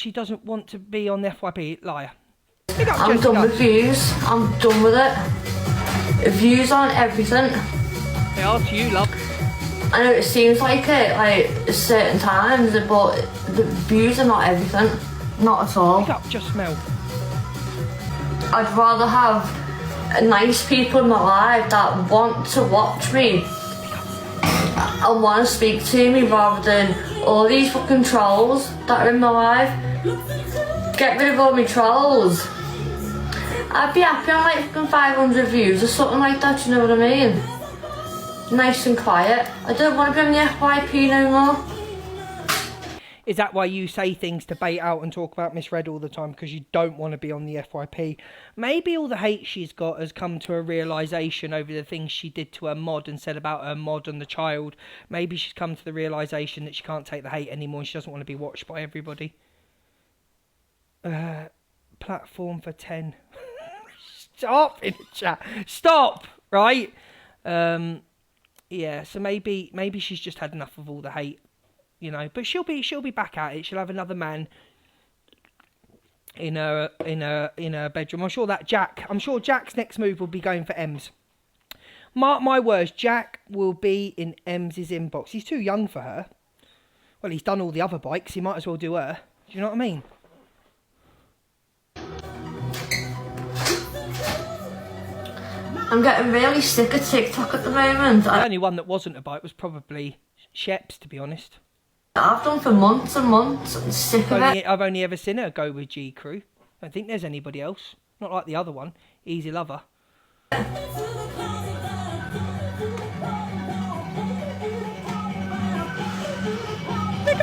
she doesn't want to be on the FYP. Liar. Pick up I'm Jessica. done with views. I'm done with it. Views aren't everything. They are to you, love. I know it seems like it, like certain times, but the views are not everything. Not at all. Pick up Just Mel. I'd rather have nice people in my life that want to watch me and want to speak to me rather than all these fucking trolls that are in my life. Get rid of all my trolls. I'd be happy on like fucking 500 views or something like that, you know what I mean? Nice and quiet. I don't want to be on the FYP no more. Is that why you say things to bait out and talk about Miss Red all the time? Because you don't want to be on the FYP? Maybe all the hate she's got has come to a realisation over the things she did to her mod and said about her mod and the child. Maybe she's come to the realisation that she can't take the hate anymore and she doesn't want to be watched by everybody. Platform for 10. Stop in the chat. Stop, right? Yeah, so maybe she's just had enough of all the hate, you know. But she'll be back at it. She'll have another man in her bedroom. I'm sure Jack's next move will be going for Ems. Mark my words, Jack will be in Ems's inbox. He's too young for her. Well, he's done all the other bikes. He might as well do her. Do you know what I mean? I'm getting really sick of TikTok at the moment. The only one that wasn't a bike was probably Sheps, to be honest. I've done for months and months. I'm sick of it. I've only ever seen her go with G Crew. I don't think there's anybody else. Not like the other one, Easy Lover. Pick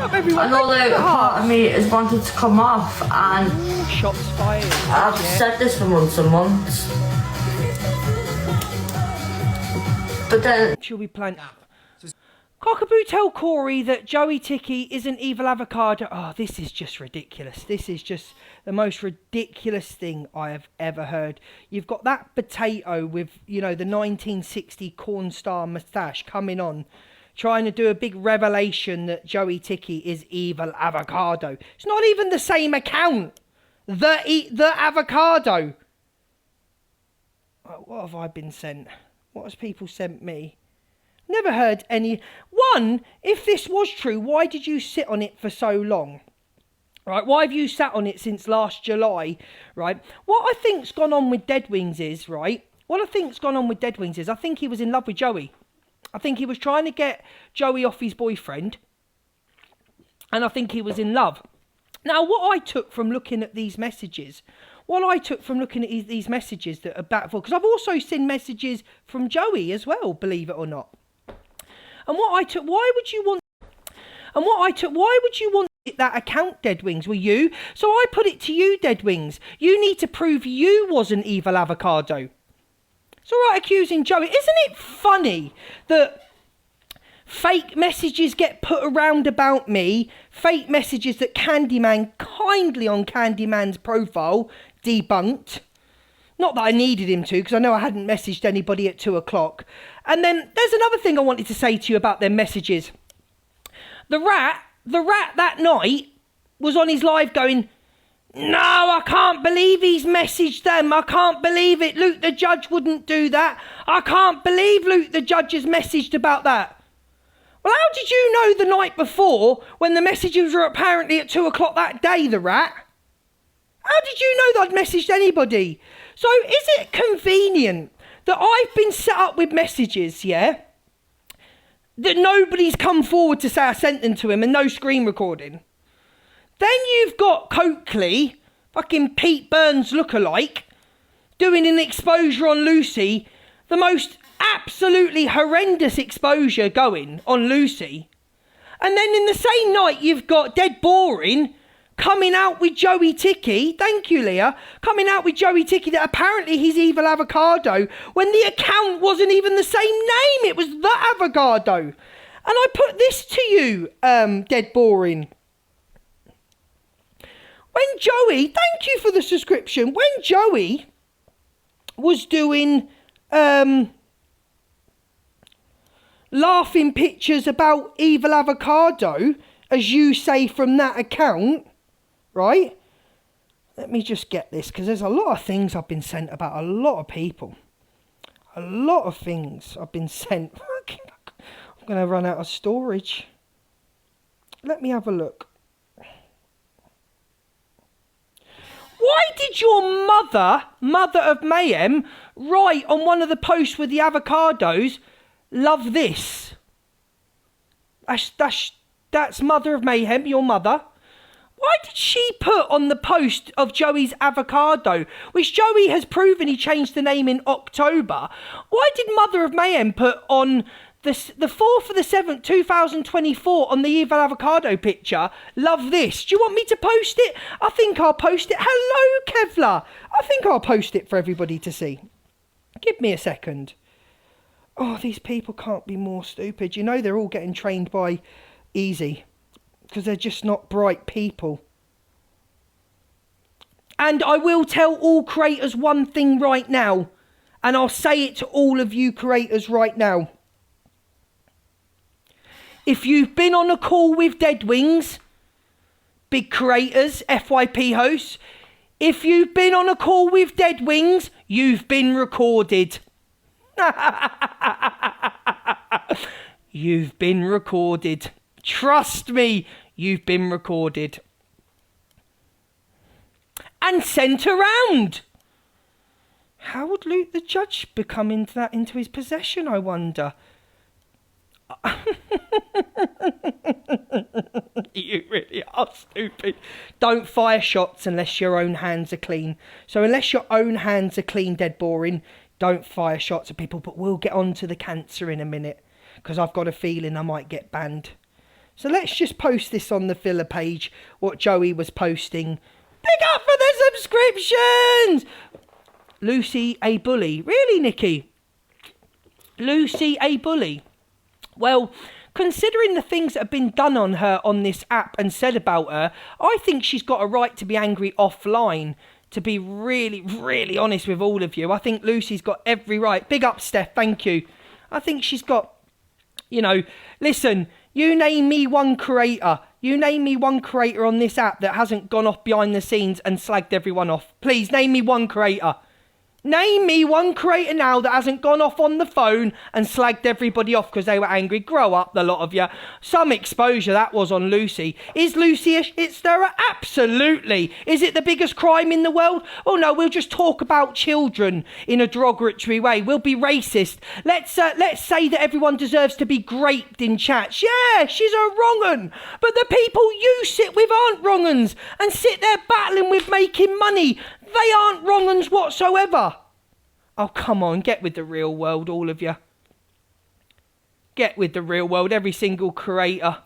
up everyone. And although part of me has wanted to come off, and shots fired. I've said this for months and months. But then she'll be playing. Cockapoo tell Corey that Joey Ticky isn't evil avocado. Oh, this is just ridiculous. This is just the most ridiculous thing I have ever heard. You've got that potato with, you know, the 1960 corn star moustache coming on, trying to do a big revelation that Joey Ticky is evil avocado. It's not even the same account. The avocado. Oh, what have I been sent? What has people sent me? Never heard any. One, if this was true, why did you sit on it for so long? Right, why have you sat on it since last July? Right, what I think's gone on with Deadwings is, right, I think he was in love with Joey. I think he was trying to get Joey off his boyfriend. And I think he was in love. Now, what I took from looking at these messages... these messages that are back for, because I've also seen messages from Joey as well, believe it or not. And why would you want that account, Deadwings? Were you? So I put it to you, Deadwings. You need to prove you wasn't evil avocado. It's all right accusing Joey. Isn't it funny that fake messages get put around about me, fake messages that Candyman kindly on Candyman's profile debunked? Not that I needed him to, because I know I hadn't messaged anybody at 2 o'clock. And then there's another thing I wanted to say to you about their messages. The rat that night was on his live going, no, I can't believe he's messaged them. I can't believe it. Luke the Judge wouldn't do that. I can't believe Luke the Judge has messaged about that. Well, how did you know the night before when the messages were apparently at 2 o'clock that day, the rat? How did you know that I'd messaged anybody? So is it convenient that I've been set up with messages, yeah, that nobody's come forward to say I sent them to him and no screen recording? Then you've got Coakley, fucking Pete Burns lookalike, doing an exposure on Lucy, the most absolutely horrendous exposure going on Lucy. And then in the same night, you've got Dead Boring coming out with Joey Ticky, thank you, Leah, coming out with Joey Ticky that apparently he's evil avocado when the account wasn't even the same name. It was the avocado. And I put this to you, Dead Boring. When Joey, thank you for the subscription, when Joey was doing laughing pictures about evil avocado, as you say from that account, right? Let me just get this, because there's a lot of things I've been sent about a lot of people. A lot of things I've been sent. I'm going to run out of storage. Let me have a look. Why did your mother of mayhem, write on one of the posts with the avocados, love this? That's mother of mayhem, your mother. Why did she put on the post of Joey's avocado, which Joey has proven he changed the name in October? Why did Mother of Mayhem put on the 4th of the 7th, 2024 on the evil avocado picture, love this? Do you want me to post it? I think I'll post it. Hello, Kevlar. I think I'll post it for everybody to see. Give me a second. Oh, these people can't be more stupid. You know they're all getting trained by Easy, because they're just not bright people. And I will tell all creators one thing right now, and I'll say it to all of you creators right now. If you've been on a call with Dead Wings, big creators, FYP hosts, if you've been on a call with Dead Wings, you've been recorded. You've been recorded. Trust me, you've been recorded. And sent around. How would Luke the Judge become into his possession, I wonder? You really are stupid. Don't fire shots unless your own hands are clean. So unless your own hands are clean, Dead Boring, don't fire shots at people. But we'll get on to the cancer in a minute, because I've got a feeling I might get banned. So let's just post this on the filler page, what Joey was posting. Big up for the subscriptions! Lucy a bully. Really, Nikki? Lucy a bully? Well, considering the things that have been done on her on this app and said about her, I think she's got a right to be angry offline, to be really, really honest with all of you. I think Lucy's got every right. Big up, Steph, thank you. I think she's got, listen, you name me one creator. You name me one creator on this app that hasn't gone off behind the scenes and slagged everyone off. Please, name me one creator. Name me one creator now that hasn't gone off on the phone and slagged everybody off because they were angry. Grow up, the lot of you. Some exposure that was on Lucy. Is Lucy a shitstirrer? Absolutely. Is it the biggest crime in the world? Oh no, we'll just talk about children in a derogatory way. We'll be racist. Let's say that everyone deserves to be graped in chats. Yeah, she's a wrong-un. But the people you sit with aren't wrong-uns and sit there battling with making money. They aren't wrong-uns whatsoever. Oh, come on, get with the real world, all of you. Get with the real world. Every single creator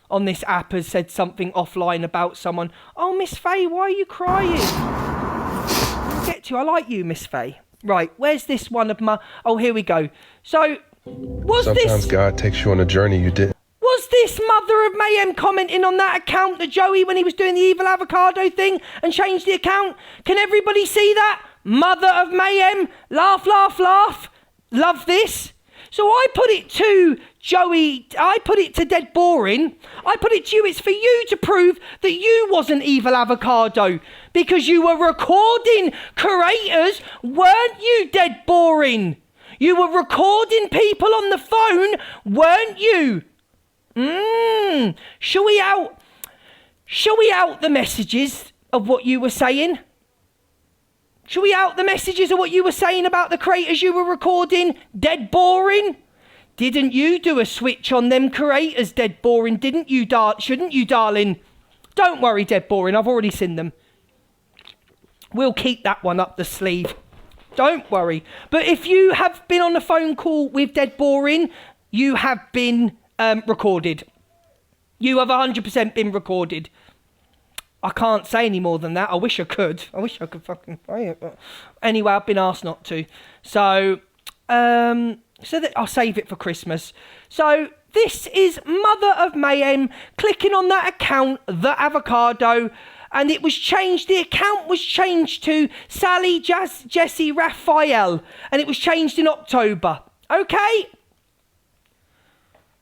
on this app has said something offline about someone. Oh, Miss Faye, why are you crying? I'll get to you. I like you, Miss Faye. Right, where's this one of my... Oh, here we go. So, Sometimes God takes you on a journey you didn't. Was this Mother of Mayhem commenting on that account that Joey, when he was doing the evil avocado thing and changed the account? Can everybody see that? Mother of Mayhem, laugh, laugh, laugh. Love this. So I put it to Joey, I put it to Dead Boring. I put it to you, it's for you to prove that you wasn't evil avocado. Because you were recording creators, weren't you, Dead Boring? You were recording people on the phone, weren't you? Shall we out the messages of what you were saying? Shall we out the messages of what you were saying about the creators you were recording? Dead Boring? Didn't you do a switch on them creators, Dead Boring? Didn't you, shouldn't you, darling? Don't worry, Dead Boring, I've already seen them. We'll keep that one up the sleeve. Don't worry. But if you have been on a phone call with Dead Boring, you have been... recorded. You have 100% been recorded. I can't say any more than that. I wish I could. I wish I could fucking say it. But anyway, I've been asked not to. So that I'll save it for Christmas. So this is Mother of Mayhem clicking on that account, The Avocado, and it was changed. The account was changed to Sally Jessie Raphael, and it was changed in October. Okay?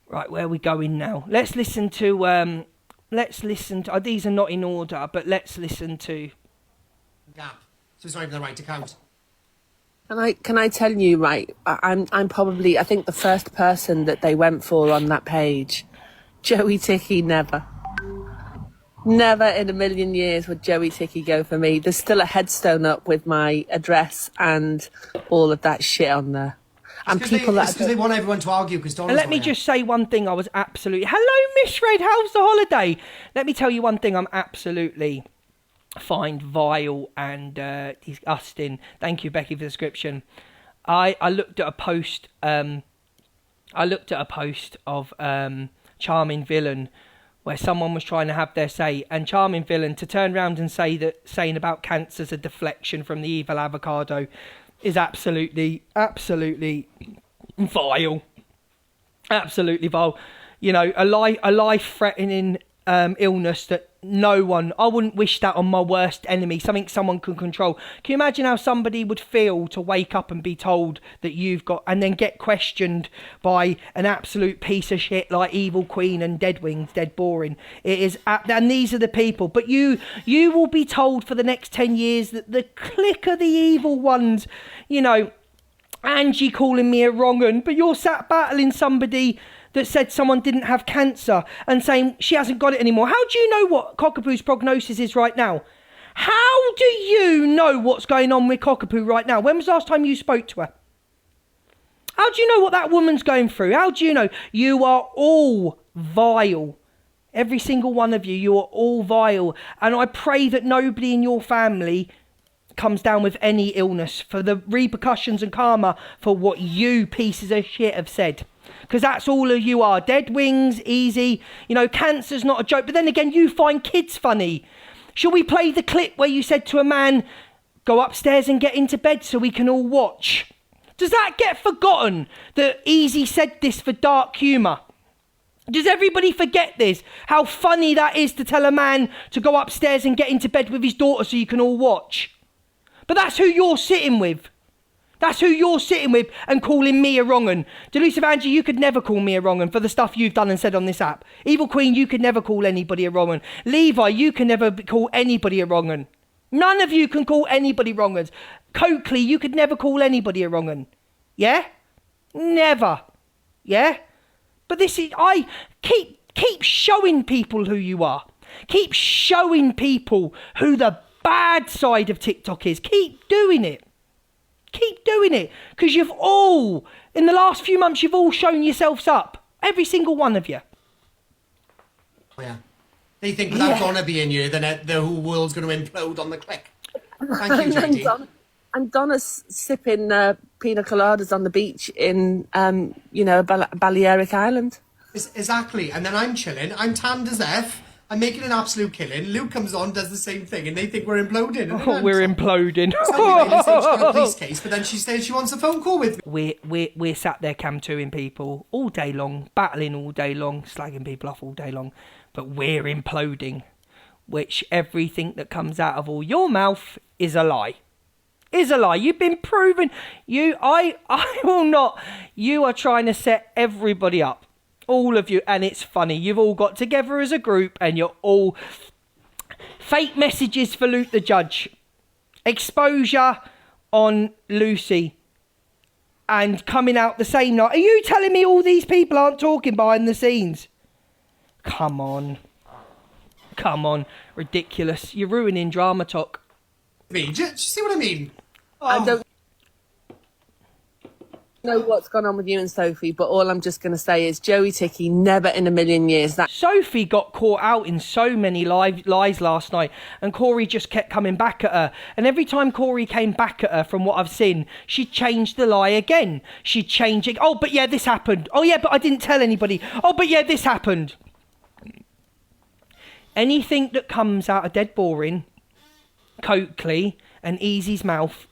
Right, where are we going now? Let's listen to let's listen to... these are not in order, but let's listen to... Gap. So it's not even the right account. Can I tell you, right, I'm probably, I think, the first person that they went for on that page. Joey Ticky, never. Never in a million years would Joey Ticky go for me. There's still a headstone up with my address and all of that shit on there. And people because they want everyone to argue because Donna's And let me just say one thing. I was absolutely... Hello, Miss Red. How's the holiday? Let me tell you one thing. I'm absolutely find vile and disgusting. Thank you, Becky, for the description. I looked at a post. I looked at a post of Charming Villain, where someone was trying to have their say, and Charming Villain to turn around and say that saying about cancer's a deflection from the evil avocado is absolutely vile. Absolutely vile. You know, a life-threatening illness that no one... I wouldn't wish that on my worst enemy, something someone can control. Can you imagine how somebody would feel to wake up and be told that you've got... and then get questioned by an absolute piece of shit like Evil Queen and Dead Wings, dead boring. It is... and these are the people. But you will be told for the next 10 years that the clique of the evil ones, you know, Angie calling me a wrong 'un, but you're sat battling somebody that said someone didn't have cancer and saying she hasn't got it anymore. How do you know what Cockapoo's prognosis is right now? How do you know what's going on with Cockapoo right now? When was the last time you spoke to her? How do you know what that woman's going through? How do you know? You are all vile. Every single one of you, you are all vile. And I pray that nobody in your family comes down with any illness for the repercussions and karma for what you pieces of shit have said. Because that's all of you are. Dead Wings, easy. You know, cancer's not a joke. But then again, you find kids funny. Shall we play the clip where you said to a man, go upstairs and get into bed so we can all watch? Does that get forgotten that Easy said this for dark humour? Does everybody forget this? How funny that is to tell a man to go upstairs and get into bed with his daughter so you can all watch? But that's who you're sitting with. That's who you're sitting with and calling me a wrong 'un. Delusive Angie, you could never call me a wrong 'un for the stuff you've done and said on this app. Evil Queen, you could never call anybody a wrong 'un. Levi, you can never call anybody a wrong 'un. None of you can call anybody wrong 'uns. Coakley, you could never call anybody a wrong 'un. Yeah? Never. Yeah? But this is... Keep showing people who you are. Keep showing people who the bad side of TikTok is. Keep doing it. Keep doing it, because you've all, in the last few months, you've all shown yourselves up. Every single one of you. Oh, yeah. They think without Donna being here, then the whole world's going to implode on the click. Thank you, JD. And Donna's sipping pina coladas on the beach in, Balearic Island. Exactly. And then I'm chilling. I'm tanned as F. I'm making an absolute killing. Luke comes on, does the same thing, and they think we're imploding. Oh, we're imploding. Like they say she's got a police case, but then she says she wants a phone call with me. We're sat there cam-2ing people all day long, battling all day long, slagging people off all day long, but we're imploding. Which everything that comes out of all your mouth is a lie. Is a lie. You've been proven. I will not. You are trying to set everybody up. All of you, and it's funny. You've all got together as a group and you're all fake messages for Luke the Judge. Exposure on Lucy and coming out the same night. Are you telling me all these people aren't talking behind the scenes? Come on. Come on. Ridiculous. You're ruining drama talk. Do you see what I mean? Oh. I don't know what's gone on with you and Sophie, but all I'm just going to say is Joey Ticky, never in a million years. Sophie got caught out in so many lies last night, and Corey just kept coming back at her. And every time Corey came back at her, from what I've seen, she changed the lie again. She'd change it. Oh, but yeah, this happened. Oh, yeah, but I didn't tell anybody. Oh, but yeah, this happened. Anything that comes out of Dead Boring, Coakley, and Easy's mouth,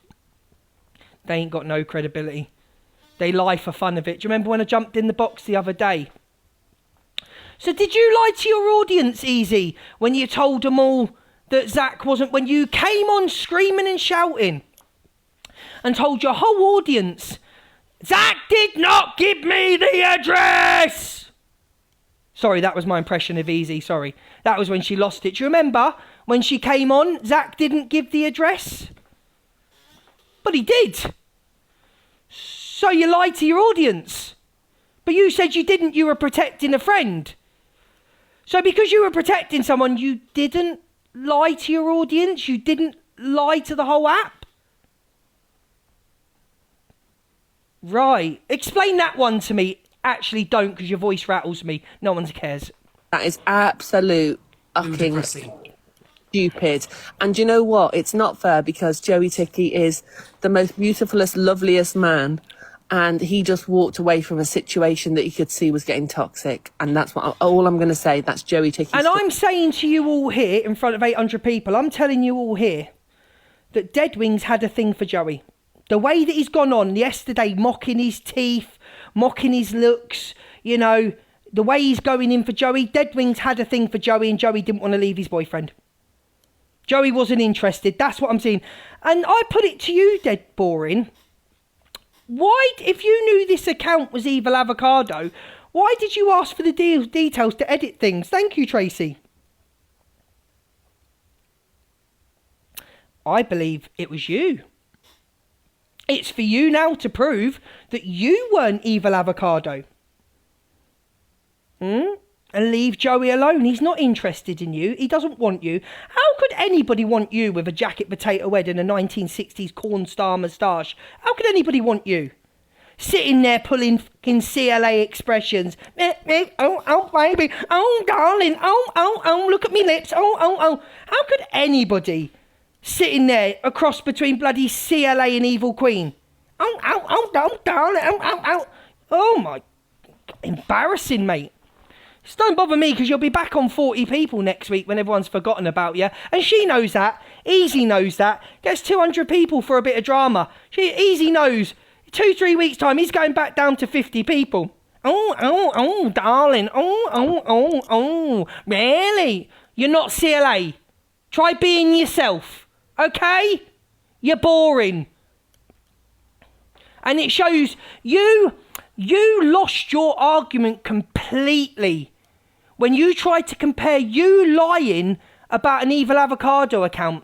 they ain't got no credibility. They lie for fun of it. Do you remember when I jumped in the box the other day? So did you lie to your audience, Easy, when you told them all that Zach wasn't... When you came on screaming and shouting and told your whole audience, Zach did not give me the address! Sorry, that was my impression of Easy. Sorry. That was when she lost it. Do you remember when she came on, Zach didn't give the address? But he did. So you lied to your audience. But you said you didn't, you were protecting a friend. So because you were protecting someone, you didn't lie to your audience? You didn't lie to the whole app? Right. Explain that one to me. Actually don't, because your voice rattles me. No one cares. That is absolute fucking Ludicrousy. stupid. And you know what? It's not fair, because Joey Ticky is the most beautifulest, loveliest man. And he just walked away from a situation that he could see was getting toxic. And that's all I'm going to say. That's Joey Ticky. And I'm saying to you all here, in front of 800 people, I'm telling you all here, that Dead Wings had a thing for Joey. The way that he's gone on yesterday, mocking his teeth, mocking his looks, you know, the way he's going in for Joey, Dead Wings had a thing for Joey, and Joey didn't want to leave his boyfriend. Joey wasn't interested. That's what I'm saying. And I put it to you, Dead Boring. Why, if you knew this account was Evil Avocado, why did you ask for the details to edit things? Thank you, Tracy. I believe it was you. It's for you now to prove that you weren't Evil Avocado. And leave Joey alone. He's not interested in you. He doesn't want you. How could anybody want you with a jacket potato head and a 1960s corn star moustache? How could anybody want you? Sitting there pulling fucking CLA expressions. Oh, baby. Oh, darling. Oh, look at me lips. Oh. How could anybody sitting there a cross between bloody CLA and Evil Queen? Oh, darling. Oh. Oh, my. Embarrassing, mate. Just don't bother me, because you'll be back on 40 people next week when everyone's forgotten about you. And she knows that. Easy knows that. Gets 200 people for a bit of drama. Easy knows. 2-3 weeks' time, he's going back down to 50 people. Oh, darling. Oh. Really? You're not CLA. Try being yourself. Okay? You're boring. And it shows you lost your argument completely when you tried to compare you lying about an Evil Avocado account.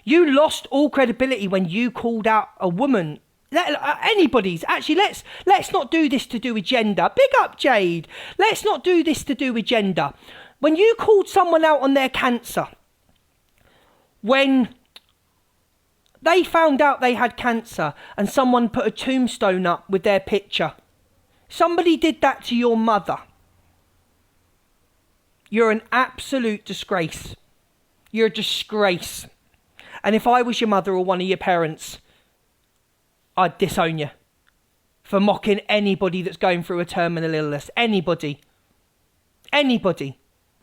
You lost all credibility when you called out a woman. Anybody's. Actually, let's not do this to do with gender. Big up, Jade. Let's not do this to do with gender. When you called someone out on their cancer, when they found out they had cancer and someone put a tombstone up with their picture, somebody did that to your mother. You're an absolute disgrace. You're a disgrace. And if I was your mother or one of your parents, I'd disown you for mocking anybody that's going through a terminal illness. Anybody.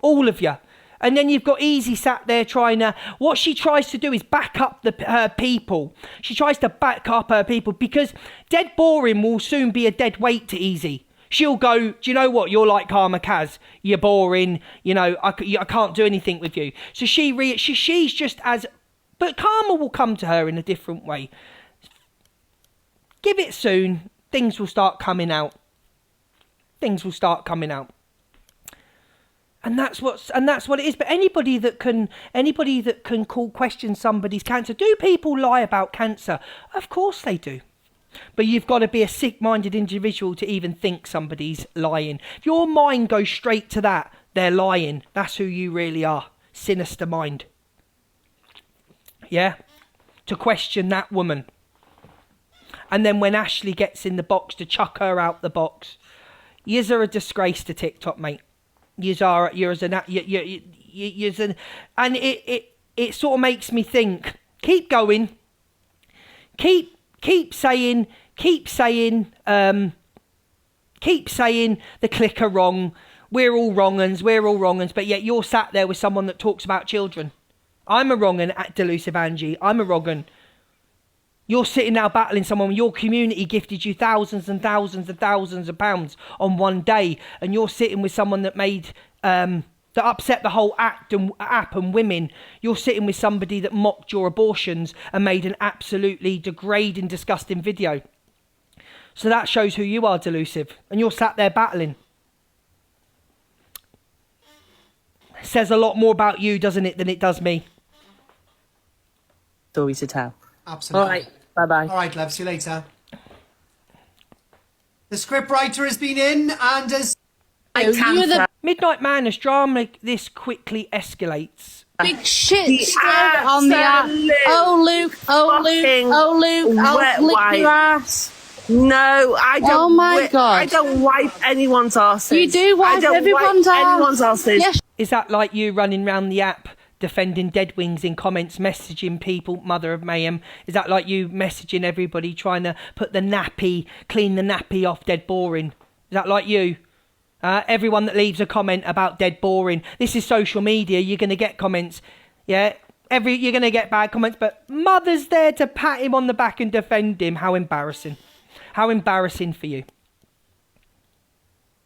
All of you. And then you've got Easy sat there trying to... What she tries to do is back up her people. She tries to back up her people because Dead Boring will soon be a dead weight to Easy. She'll go, do you know what? You're like Karma Kaz. You're boring. You know, I can't do anything with you. So she's just as... But Karma will come to her in a different way. Give it soon. Things will start coming out. And that's what it is. But anybody that can call question somebody's cancer, do people lie about cancer? Of course they do. But you've got to be a sick-minded individual to even think somebody's lying. If your mind goes straight to that, they're lying. That's who you really are. Sinister mind. Yeah? To question that woman. And then when Ashley gets in the box, to chuck her out the box. Yous are a disgrace to TikTok, mate. And it sort of makes me think. Keep going. Keep saying the click are wrong. We're all wrong-uns. But yet you're sat there with someone that talks about children. I'm a wrong-un at Delusive Angie. I'm a wrong-un. You're sitting now battling someone. Your community gifted you thousands and thousands and thousands of pounds on one day, and you're sitting with someone that made that upset the whole app and women. You're sitting with somebody that mocked your abortions and made an absolutely degrading, disgusting video. So that shows who you are, Delusive, and you're sat there battling. Says a lot more about you, doesn't it, than it does me. Story to tell. Absolutely. All right. Bye-bye. All right, love. See you later. The scriptwriter has been in and has... Midnight Madness drama, this quickly escalates. Big shit spread on the app. Oh, Luke. Oh, Luke. Oh, Luke. I'll lick your ass. No, I don't. Oh my God. I don't wipe anyone's arses. You do wipe I don't everyone's wipe arse. anyone's arses. Yes. Is that like you running round the app defending Deadwings in comments, messaging people, Mother of Mayhem? Is that like you messaging everybody, trying to put the nappy, clean the nappy off Dead Boring? Is that like you? Everyone that leaves a comment about Dead Boring. This is social media. You're going to get comments. Yeah, you're going to get bad comments, but Mother's there to pat him on the back and defend him. How embarrassing. How embarrassing for you.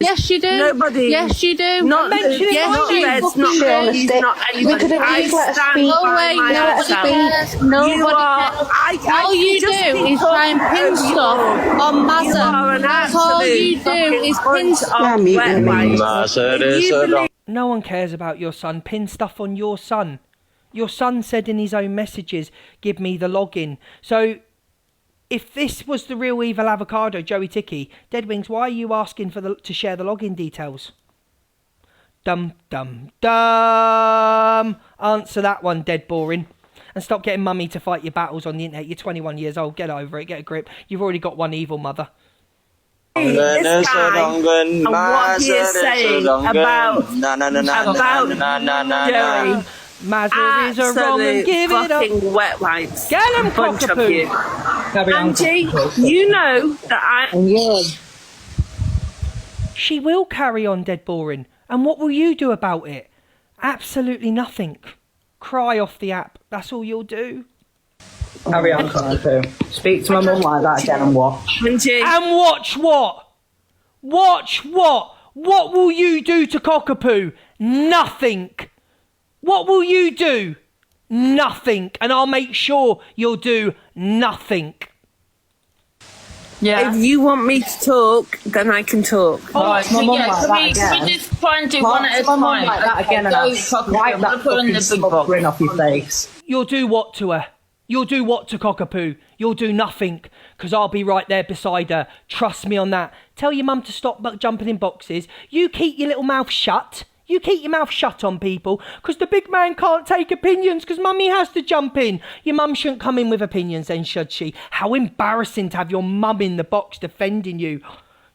Yes, you do. Nobody. Yes, you do. Not yes, Luke, you not Les, fucking not do. He's not anybody. We could at least let us stand speak. by No way, my nobody myself. cares. Nobody You are- cares. I All you just do keep is try and talking pin over stuff you. on You are Mazza. an That's all you absolute do fucking is pin bunch stuff. of Yeah, wet me. wipes. If you believe No one cares about your son. Pin stuff on your son. Your son said in his own messages, give me the login. So if this was the real evil avocado, Joey Ticky, Deadwings, why are you asking to share the login details? Dum, dum, dum. Answer that one, Dead Boring. And stop getting mummy to fight your battles on the internet. You're 21 years old. Get over it. Get a grip. You've already got one evil mother. this guy and what he is saying about Joey. Mazza is a wrong and give it up. Fucking wet wipes. Get him, Bunch of cockapoo. you. Angie, you know that She will carry on, Dead Boring. And what will you do about it? Absolutely nothing. Cry off the app. That's all you'll do. Carry on, Cockapoo. Speak to my mum like that again and watch. Angie. And watch what? Watch what? What will you do to Cockapoo? Nothing. What will you do? Nothing. And I'll make sure you'll do nothing. Yeah. If you want me to talk, then I can talk. Alright, my mum yeah, like can that we again. just try and do one at a My mum time? like that again and Go, I'll Cockapoo. wipe I'm that gonna put in fucking the big smug box. grin off your face. You'll do what to her? You'll do what to Cockapoo? You'll do nothing, because I'll be right there beside her. Trust me on that. Tell your mum to stop jumping in boxes. You keep your little mouth shut. You keep your mouth shut on people, because the big man can't take opinions, because mummy has to jump in. Your mum shouldn't come in with opinions then, should she? How embarrassing to have your mum in the box defending you.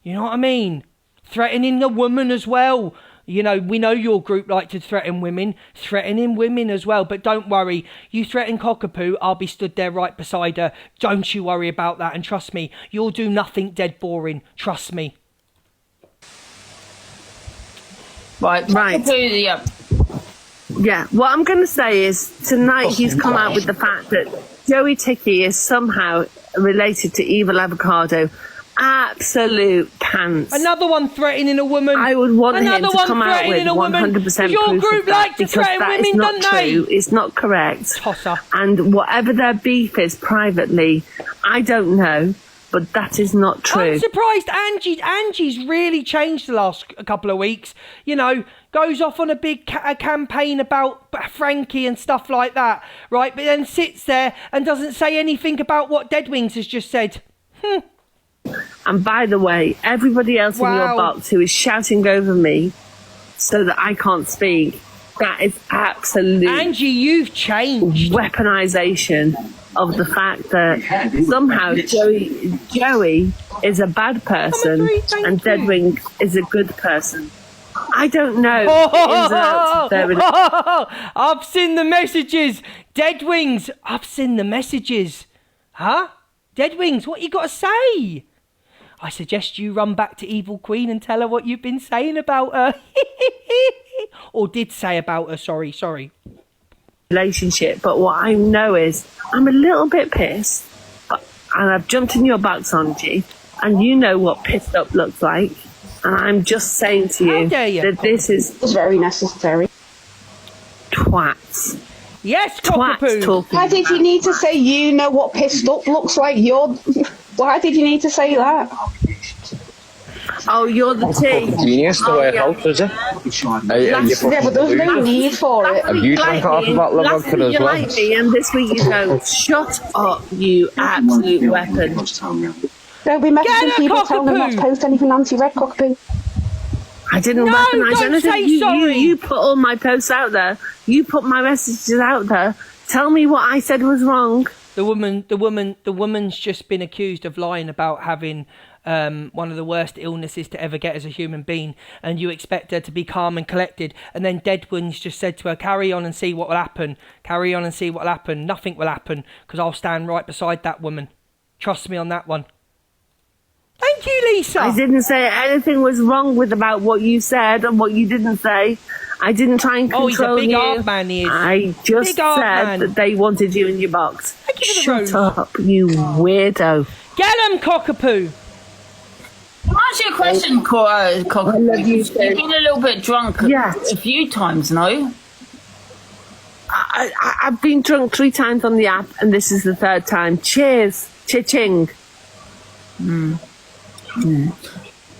You know what I mean? Threatening the woman as well. You know, we know your group like to threaten women. Threatening women as well. But don't worry. You threaten Cockapoo, I'll be stood there right beside her. Don't you worry about that. And trust me, you'll do nothing Dead Boring. Trust me. Right. Cockapoo, yeah. Yeah, what I'm going to say is tonight he's come out with the fact that Joey Ticky is somehow related to Evil Avocado. Absolute pants. Another one threatening a woman. I would want him Another to one come out with threatening a woman. 100% Your proof group of that, like to because threaten that is women, not don't they? true. It's not correct. Tosser. And whatever their beef is privately, I don't know, but that is not true. I'm surprised Angie's really changed the last couple of weeks. You know, goes off on a big campaign about Frankie and stuff like that, right? But then sits there and doesn't say anything about what Deadwings has just said. And by the way, everybody else in your Wow. box who is shouting over me so that I can't speak, that is absolute Angie, you've changed. weaponization of the fact that somehow Joey is a bad person thank and you. Deadwing is a good person. I don't know the ins and outs of their I've seen the messages. Deadwings, I've seen the messages. Huh? Deadwings, what you got to say? I suggest you run back to Evil Queen and tell her what you've been saying about her. Or did say about her, sorry. relationship. But what I know is I'm a little bit pissed, and I've jumped in your box, Angie, and you know what pissed up looks like. And I'm just saying to How you dare you? that this is It's very necessary. twats. Yes, Twats Cockapoo. talking. Why did you need to say you know what pissed up looks like? Why did you need to say that? Oh, you're the tea. Genius to work out, does it? Yeah, but there's no need for it. Have you drank half a bottle of Last vodka week as you well? liked me, and this week you go, shut up, you absolute weapon. Don't be messaging Get a people telling them not to cockapoo. post anything anti-red cockapoo. I didn't No, recognise don't anything. say sorry. You put all my posts out there. You put my messages out there. Tell me what I said was wrong. The woman's just been accused of lying about having one of the worst illnesses to ever get as a human being, and you expect her to be calm and collected, and then Deadwings just said to her, carry on and see what will happen. Carry on and see what will happen. Nothing will happen, because I'll stand right beside that woman. Trust me on that one. Thank you, Lisa. I didn't say anything was wrong with about what you said and what you didn't say. I didn't try and Oh, he's a control big you. art man, he is. I just Big art said man. that they wanted you in your box. Thank you for the Shut rose. up, you weirdo. Get him, cockapoo. Can I ask you a question, Cock? I love you, You've been a little bit drunk Yes. a few times, no? I've been drunk 3 times on the app, and this is the 3rd time. Cheers. Cha-ching.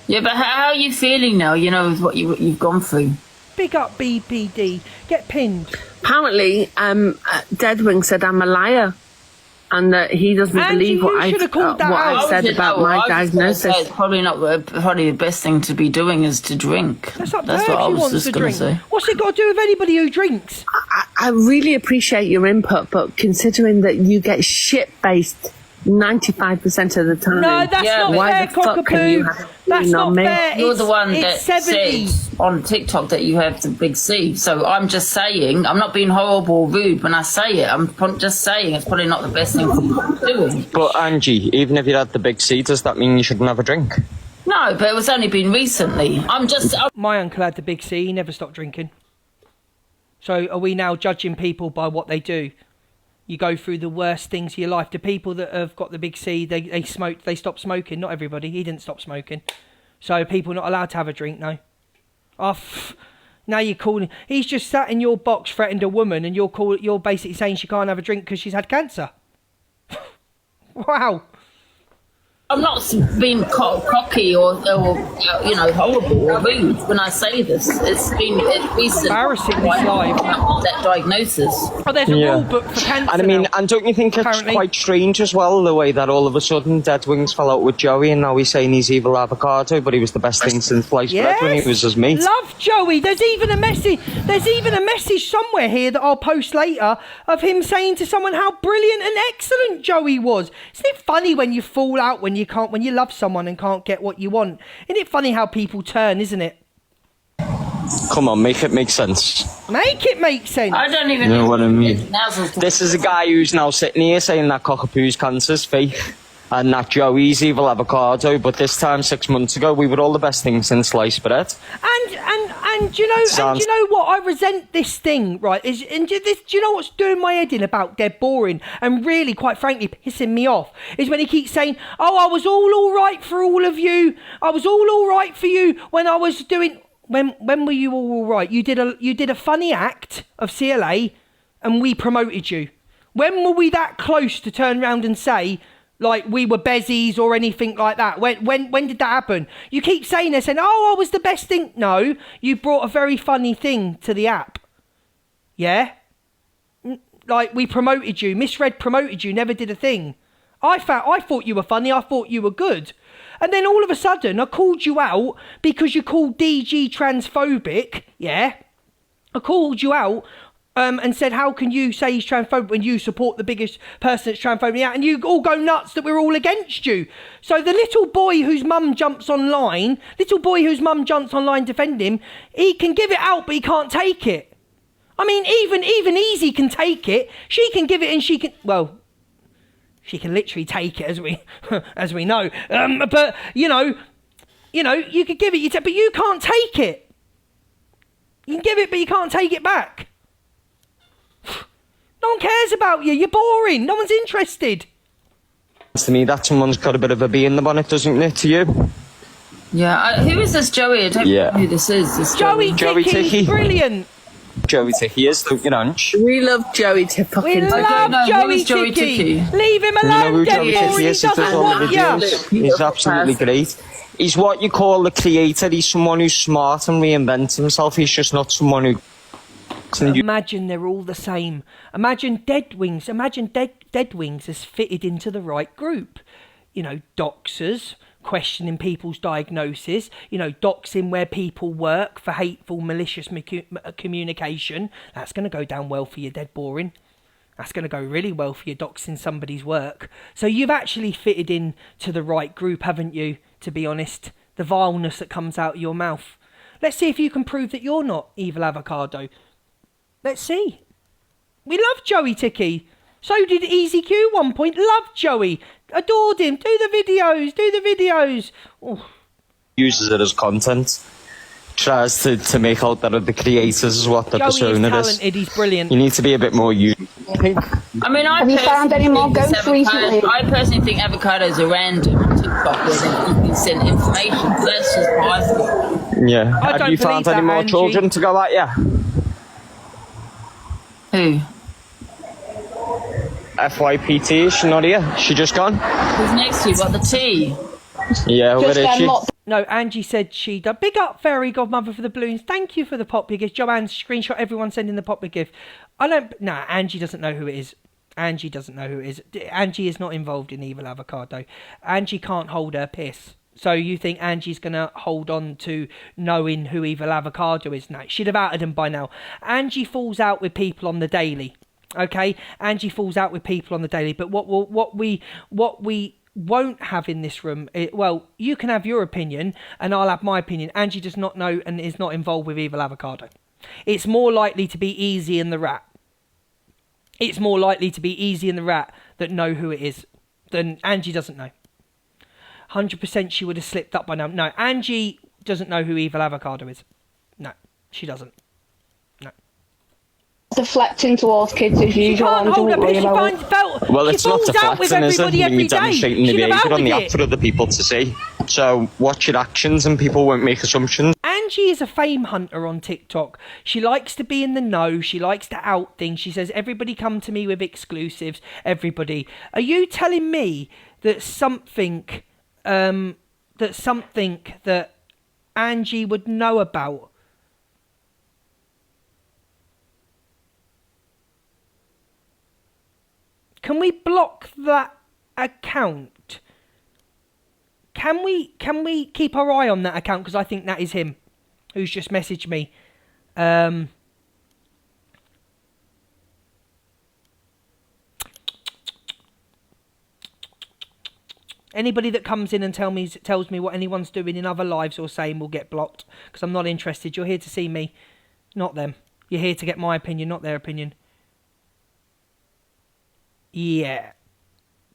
Yeah, but how are you feeling now, you know, with what you've gone through? Big up BPD. Get pinned. Apparently, Deadwing said I'm a liar, and that he doesn't Angie, believe what you I should have called that out. I've said about my diagnosis. It's probably the best thing to be doing is to drink. That's up to That's her what I if she was wants just to going to drink. say. What's it got to do with anybody who drinks? I really appreciate your input, but considering that you get shit-faced 95% of the time, No, that's Yeah, not why fair, the fuck can you cockapoo. have That's been not on me? fair. You're the one that it's 70. said on TikTok that you have the big C. So I'm just saying, I'm not being horrible or rude when I say it. I'm just saying it's probably not the best thing to be doing. But Angie, even if you had the big C, does that mean you shouldn't have a drink? No, but it was only been recently. My uncle had the big C. He never stopped drinking. So are we now judging people by what they do? You go through the worst things of your life. The people that have got the big C, they smoked, they stopped smoking. Not everybody. He didn't stop smoking. So people not allowed to have a drink, no. Now you're calling. He's just sat in your box, threatened a woman, and you're basically saying she can't have a drink because she's had cancer. Wow. I'm not being cocky or you know, horrible or rude when I say this. It's recent. Embarrassing, this live. That diagnosis. Oh, there's a rule book for cancer. And I mean, now. and don't you think it's Apparently. quite strange as well, the way that all of a sudden Deadwings fell out with Joey and now he's saying he's evil avocado, but he was the best thing since sliced bread when he was his mate? Love Joey. There's even a message somewhere here that I'll post later of him saying to someone how brilliant and excellent Joey was. Isn't it funny when you fall out when you love someone and can't get what you want? Isn't it funny how people turn, isn't it? Come on, make it make sense. Make it make sense. I don't even You know what I mean? Now's the- This is a guy who's now sitting here saying that Cockapoo's cancer's fake and that Joey's evil avocado, but this time 6 months ago we were all the best things since sliced bread. And do you know what? I resent this thing, right? Do you know what's doing my head in about dead boring and really, quite frankly, pissing me off? Is when he keeps saying, "Oh, I was all right for all of you. I was all right for you when I was doing." When were you all right? You did a funny act of CLA, and we promoted you. When were we that close to turn around and say, like, we were bezies or anything like that? When did that happen? You keep saying this and, oh, I was the best thing. No, you brought a very funny thing to the app. Yeah? Like, we promoted you. Misread promoted you, never did a thing. I thought you were funny. I thought you were good. And then all of a sudden, I called you out because you called DG transphobic. Yeah? I called you out. And said, how can you say he's transphobic when you support the biggest person that's transphobic out? And you all go nuts that we're all against you. So the little boy whose mum jumps online defend him, he can give it out, but he can't take it. I mean, even Easy can take it. She can give it and she can literally take it, as we know. But, you could give it, but you can't take it. You can give it, but you can't take it back. No one cares about you. You're boring. No one's interested. To me, that someone's got a bit of a bee in the bonnet, doesn't it, to you? Yeah, who is this Joey? I don't know who this is. This Joey Joey Ticky, Ticky. brilliant. Joey Ticky is, don't you, Ange? We love Joey to We fucking... love no, who Joey is Joey Ticky. Ticky? Leave him You know alone, who Dead Joey Boring. Ticky He is? He does doesn't all the want you. videos. He's absolutely great. He's what you call a creator. He's someone who's smart and reinvents himself. He's just not someone who... Imagine they're all the same. Imagine Dead Wings has fitted into the right group. You know, doxers, questioning people's diagnosis, you know, doxing where people work for hateful, malicious communication. That's going to go down well for you, Dead Boring. That's going to go really well for you, doxing somebody's work. So you've actually fitted in to the right group, haven't you, to be honest? The vileness that comes out of your mouth. Let's see if you can prove that you're not Evil Avocado. Let's see. We love Joey Ticky. So did Easy Q one point. Loved Joey. Adored him. Do the videos. Oh. Uses it as content. Tries to make out that the creators is what the Joey is persona talented. He's brilliant. You need to be a bit more you. I mean, Have you found any more ghosts recently? I personally think avocados are random on TikTok where they send information. So that's just what I think. Yeah. I Have don't you found believe any that, more Angie. children to go at you? Who? FYPT, is she not here? She just gone? Who's next to you? What, the tea? Yeah, where is she? No, Angie said she done. Big up, Fairy Godmother, for the balloons. Thank you for the pop gift. Joanne, screenshot everyone sending the pop gift. Angie doesn't know who it is. Angie doesn't know who it is. Angie is not involved in Evil Avocado. Angie can't hold her piss. So you think Angie's going to hold on to knowing who Evil Avocado is? No, she'd have outed him by now. Angie falls out with people on the daily. Okay? Angie falls out with people on the daily. But what we won't have in this room, you can have your opinion and I'll have my opinion. Angie does not know and is not involved with Evil Avocado. It's more likely to be Easy and the Rat. It's more likely to be Easy and the Rat that know who it is than Angie doesn't know. 100% she would have slipped up by now. No, Angie doesn't know who Evil Avocado is. No, she doesn't. No. Deflecting towards kids as She usual. can't and hold her don't piss. worry She about finds it. felt. Well, she it's not falls out with deflecting, is it? everybody You're every day. demonstrating the She'd have behaviour on the outed app it. for other people to see. So watch your actions and people won't make assumptions. Angie is a fame hunter on TikTok. She likes to be in the know. She likes to out things. She says, everybody come to me with exclusives. Everybody. Are you telling me that something that Angie would know about? Can we block that account? Can we keep our eye on that account? Because I think that is him who's just messaged me. Anybody that comes in and tells me what anyone's doing in other lives or saying will get blocked, because I'm not interested. You're here to see me, not them. You're here to get my opinion, not their opinion. Yeah.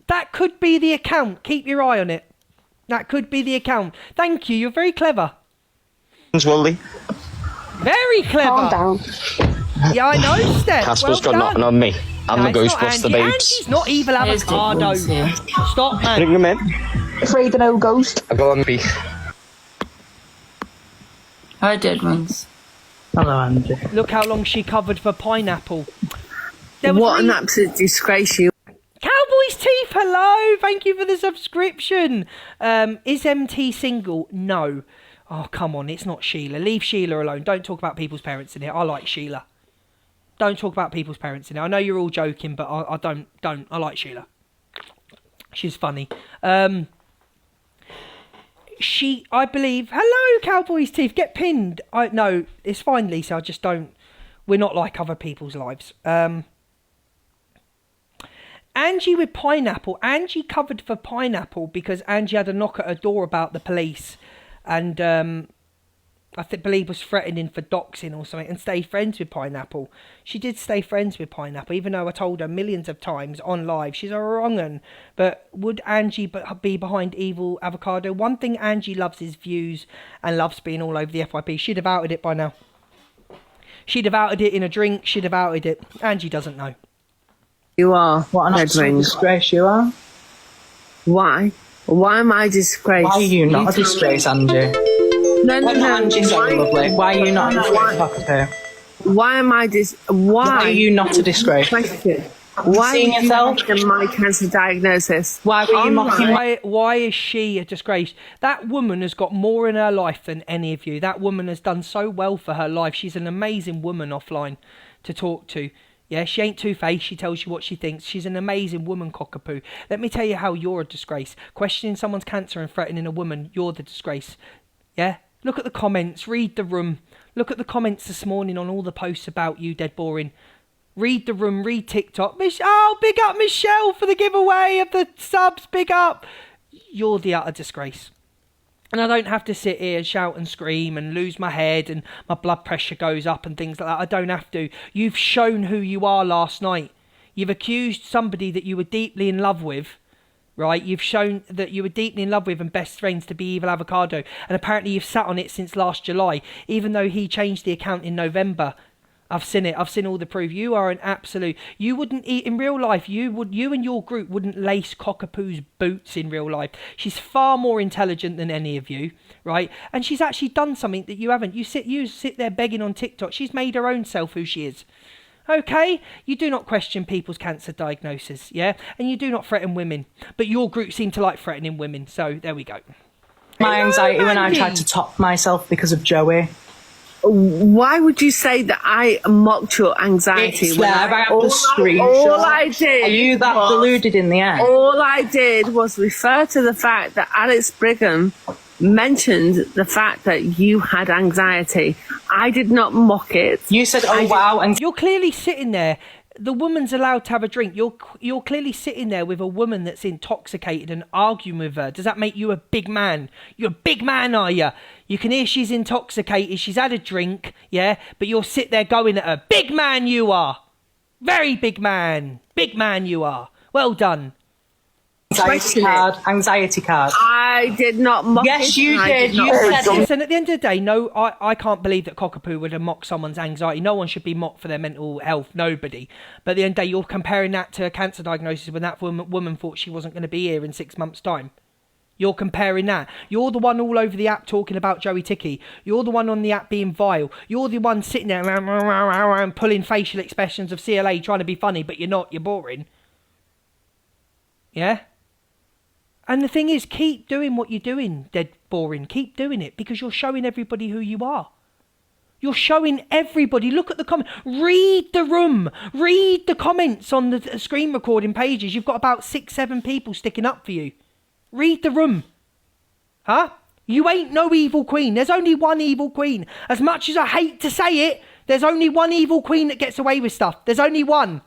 That could be the account. Keep your eye on it. That could be the account. Thank you. You're very clever. Willie. Very clever. Calm down. Yeah, I know, Steph. Casper's well got nothing on me. I'm No, the it's not Ghostbuster Angie. babes. Angie's not Evil There's Avocado. Dick Woods here. Stop, man. Bring them in. Afraid of no ghost. I go on me. Hi, Dead Wings. Hello, Angie. Look how long she covered for pineapple. There was What an absolute disgrace you. Cowboys Teeth, hello. Thank you for the subscription. Is MT single? No. Oh, come on. It's not Sheila. Leave Sheila alone. Don't talk about people's parents in here. I like Sheila. Don't talk about people's parents in here. I know you're all joking, but I don't. I like Sheila. She's funny. I believe. Hello, Cowboys Teeth. Get pinned. No, it's fine, Lisa. I just don't. We're not like other people's lives. Angie with pineapple. Angie covered for pineapple because Angie had a knock at her door about the police, and I believe was threatening for doxing or something, and stayed friends with pineapple. She did stay friends with pineapple, even though I told her millions of times on live she's a wrong un. But would Angie be behind Evil Avocado? One thing Angie loves is views and loves being all over the FYP. She'd have outed it by now. She'd have outed it in a drink. She'd have outed it. Angie doesn't know. You are. What an absolute disgrace you are. Why? Why am I disgraced? Why are you not a disgrace, Angie? No. Angie said, lovely. Why are you not a disgrace, Avocado? Why am I Why are you not a disgrace? Question. Why seeing would you yourself? mention my cancer diagnosis? Why were you mocking me? Why is she a disgrace? That woman has got more in her life than any of you. That woman has done so well for her life. She's an amazing woman offline to talk to. Yeah, she ain't two-faced. She tells you what she thinks. She's an amazing woman, cockapoo. Let me tell you how you're a disgrace. Questioning someone's cancer and threatening a woman, you're the disgrace. Yeah? Look at the comments. Read the room. Look at the comments this morning on all the posts about you, Dead Boring. Read the room. Read TikTok. Oh, big up Michelle for the giveaway of the subs. Big up. You're the utter disgrace. And I don't have to sit here and shout and scream and lose my head and my blood pressure goes up and things like that. I don't have to. You've shown who you are last night. You've accused somebody that you were deeply in love with, right? You've shown that you were deeply in love with and best friends to be Evil Avocado. And apparently you've sat on it since last July, even though he changed the account in November. I've seen it. I've seen all the proof. You are an absolute... You wouldn't eat... In real life, you and your group wouldn't lace Cockapoo's boots in real life. She's far more intelligent than any of you, right? And she's actually done something that you haven't. You sit there begging on TikTok. She's made her own self who she is. Okay? You do not question people's cancer diagnosis, yeah? And you do not threaten women. But your group seem to like threatening women. So, there we go. My anxiety when I tried to top myself because of Joey. Why would you say that I mocked your anxiety? It's there. I have the screenshot. All I did. Are you that deluded in the end? All I did was refer to the fact that Alex Brigham mentioned the fact that you had anxiety. I did not mock it. You said, "Oh wow," and you're clearly sitting there. The woman's allowed to have a drink. You're clearly sitting there with a woman that's intoxicated and arguing with her. Does that make you a big man? You're a big man, are you? You can hear she's intoxicated. She's had a drink, yeah? But you'll sit there going at her. Big man you are. Very big man. Big man you are. Well done. Anxiety card. I did not mock it. Yes, you did. You said it. Listen, at the end of the day, no, I can't believe that Cockapoo would have mocked someone's anxiety. No one should be mocked for their mental health. Nobody. But at the end of the day, you're comparing that to a cancer diagnosis when that woman thought she wasn't going to be here in 6 months' time. You're comparing that. You're the one all over the app talking about Joey Ticky. You're the one on the app being vile. You're the one sitting there and pulling facial expressions of CLA trying to be funny, but you're not. You're boring. Yeah? And the thing is, keep doing what you're doing, Dead Boring. Keep doing it because you're showing everybody who you are. You're showing everybody. Look at the comment. Read the room. Read the comments on the screen recording pages. You've got about 6-7 people sticking up for you. Read the room. Huh? You ain't no evil queen. There's only one evil queen. As much as I hate to say it, there's only one evil queen that gets away with stuff. There's only one.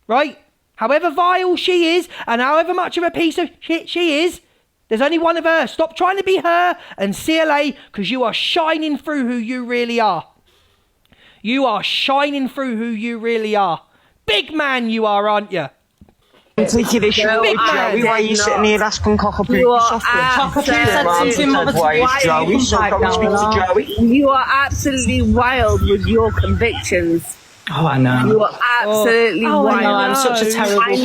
Right? However vile she is, and however much of a piece of shit she is, there's only one of her. Stop trying to be her and CLA, because you are shining through who you really are. You are shining through who you really are. Big man you are, aren't you? Take your issue with Joey. Why are you sitting here asking Cockapoo? Cockapoo said something mother to Joey, so go and speak to Joey. You are absolutely wild with your convictions. Oh, I know. You are absolutely wild. I know. I'm such a terrible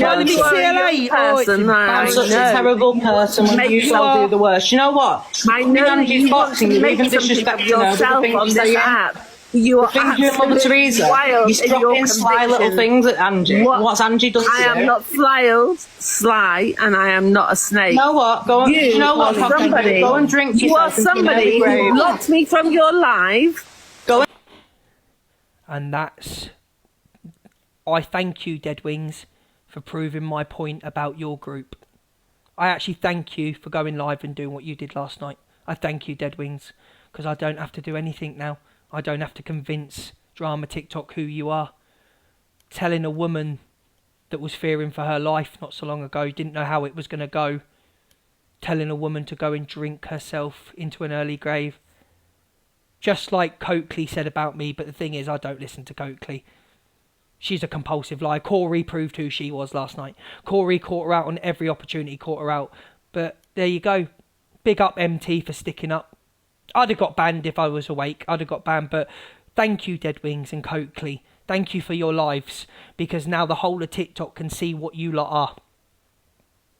person. I'm such a terrible person when you shall do the worst. You know what? I know you want to make something of yourself on this app. You are absolutely wild. You're dropping sly little things at Angie. What's Angie done to you? I am not sly, and I am not a snake. You know what? Go and, go and drink yourself. You are somebody who blocked me from your live. And that's... I thank you, Dead Wings, for proving my point about your group. I actually thank you for going live and doing what you did last night. I thank you, Dead Wings, because I don't have to do anything now. I don't have to convince Drama TikTok who you are. Telling a woman that was fearing for her life not so long ago, didn't know how it was going to go. Telling a woman to go and drink herself into an early grave. Just like Coakley said about me, but the thing is, I don't listen to Coakley. She's a compulsive liar. Corey proved who she was last night. Corey caught her out on every opportunity, caught her out. But there you go. Big up MT for sticking up. I'd have got banned if I was awake. I'd have got banned. But thank you, Dead Wings and Coakley. Thank you for your lives. Because now the whole of TikTok can see what you lot are.